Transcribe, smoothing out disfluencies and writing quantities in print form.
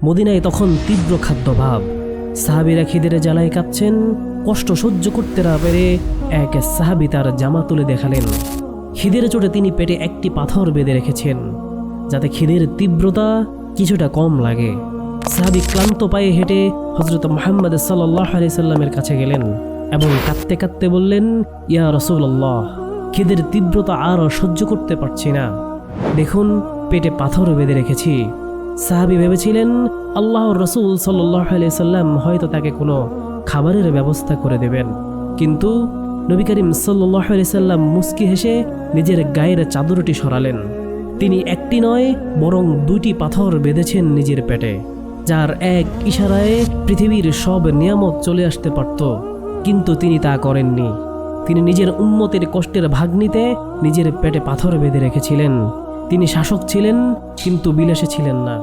মদিনায় তখন তীব্র খাদ্যাভাব। সাহাবীরা খিদের জ্বালায় কাঁপছেন। কষ্ট সহ্য করতে না পেরে এক সাহাবী তার জামা তুলে দেখালেন। খিদের চোটে তিনি পেটে একটি পাথর বেঁধে রেখেছেন, যাতে খিদের তীব্রতা কিছুটা কম লাগে। সাহাবী ক্লান্ত পায়ে হেঁটে হযরত মুহাম্মদ সাল্লাল্লাহু আলাইহি সাল্লামের কাছে গেলেন এবং কাঁদতে কাঁদতে বললেন, ইয়া রাসূলুল্লাহ, খিদের তীব্রতা আর সহ্য করতে পারছি না। দেখুন, পেটে পাথর বেঁধে রেখেছি। সাহাবী ভেবেছিলেন আল্লাহর রাসূল সাল্লাল্লাহু আলাইহি সাল্লাম হয়তো তাকে কোনো খাবারের ব্যবস্থা করে দেবেন, কিন্তু নবী করিম সাল্লাল্লাহু আলাইহি সাল্লাম মুস্কি হেসে নিজের গায়ের চাদরটি সরালেন। তিনি একটি নয় বরং দুইটি পাথর বেঁধেছেন নিজের পেটে, যার এক ইশারায় পৃথিবীর সব নিয়ামত চলে আসতে পারত, কিন্তু তিনি তা করেননি। তিনি নিজের উম্মতের কষ্টের ভাগ নিতে নিজের পেটে পাথর বেঁধে রেখেছিলেন। তিনি শাসক ছিলেন, কিন্তু বিলাসী ছিলেন না।